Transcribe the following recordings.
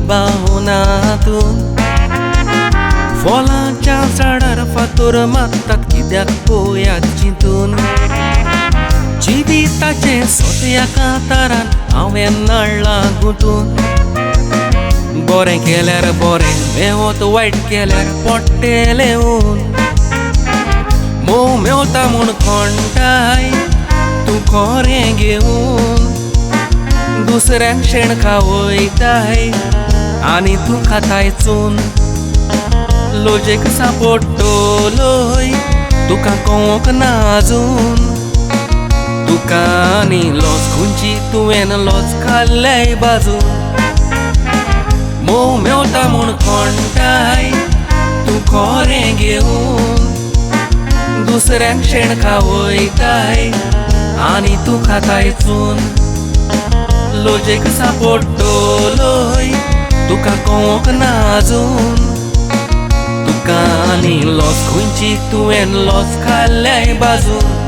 बाहोनातून फॉलांच्या झाडार फातोर मागतात कित्याक पोयात चिंतून जिविताचे सोंत्या कांतारान हांवें नाळ्ळां गुंतून बरें केल्यार बरें मेवत वायट केल्यार पडटलें ऊन मोव मेवता म्हूण खोंटाय तूं खरें घेवन दुसऱ्यांक शेण खावयताय आनी तूं खाताय चून लोजेक सांपडटलोय तुका कळोंक ना आजून तुका आनी लॉस खंयची तुवें लॉस खाल्लेय बाजून मोव मेवता म्हूण खोंटाय तूं खरें घेवन दुसऱ्यांक शेण खावयताय आनी तूं खाताय चून लोजेक सांपडटलोय तुका कळोंक ना आजून तुका आनी लॉस खंयची तुवें लॉस खाल्लेय बाजून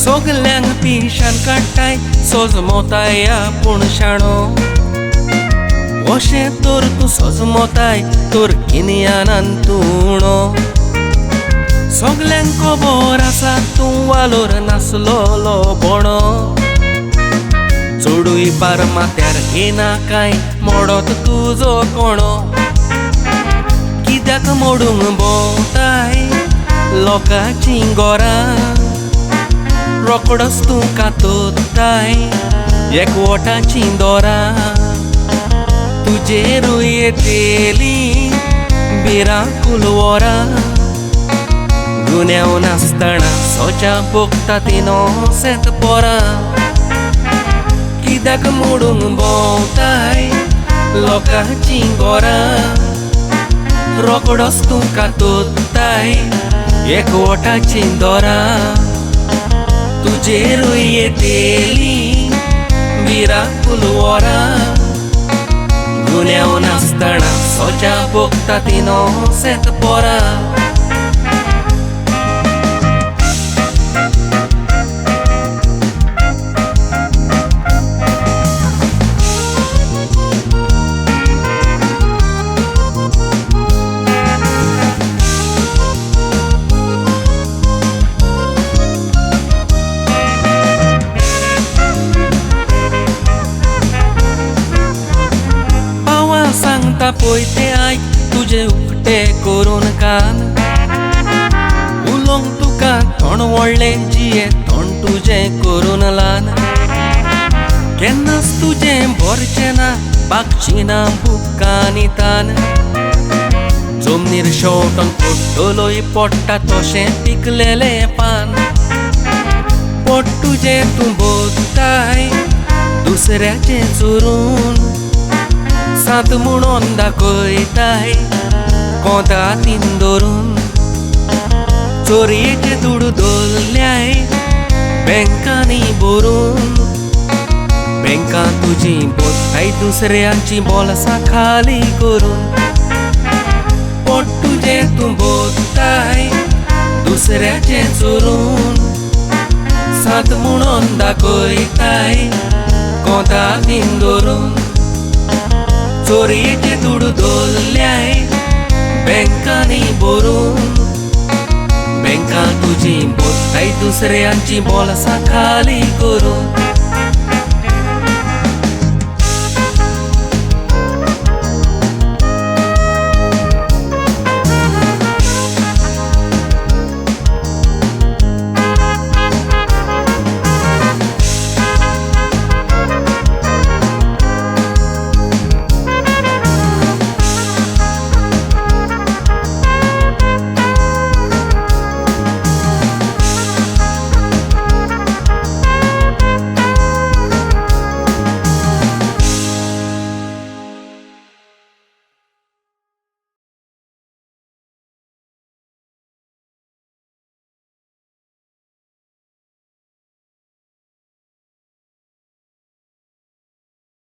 सोगल्यांक पिशान काडटाय सोजमोताय आपूण शाणो अशें तर तूं सोजमोताय तर गिन्यानान तूं उणो सोगल्यांक खबर आसा तूं वालोर नासलोलो बोणो चोडूय पार माथ्यार घेना काय मोडत तुजो कोणो कित्याक मोडूंक भोंवताय लोकांचीं घरां रोकडोच तूं कातोताय एकवटाचीं दोरां तुजेरूय येतेलीं भिरांकूल वरां गुन्यांव नासतना सोच्या भोगता तीं इनोसेंट पोरां कित्याक मोडूंक भोंवताय लोकांचीं घरां रोकडोच तूं कातोताय एकवटाचीं दोरां तुजेरूय येतेलीं भिरांकूल वरां गुन्यांव नासतना सोच्या भोगता तीं इनोसेंट पोरां सांगता पळय तें आयक तुजें उकटें करून कान उलोवंक तुका थोंड व्हडलें जिये थोंड तुजें करून ल्हान केन्नाच तुजें भरचें ना बागची ना बुकांनी तान जमनीर शेवटोन पडटलोय पडटा तशें पिकलेलें पान पोट तुजें तूं भोगताय दुसऱ्याचें चोरून सात म्हणून दाखयताय कोंतातीन धरून चोरयेचे दूड दवरल्याय बँकांनी भरून बँकां तुजीं भोगताय दुसऱ्यांची बोल्सां खाली करून पोट तुजें तूं भोगताय दुसऱ्याचें चोरून सात म्हणून दाखयताय कोंतातीन धरून चोरयेचे दूड दवरल्याय बँकांनी भरून बँकां तुजीं भोगताय दुसऱ्यांची बोल्सां खाली करून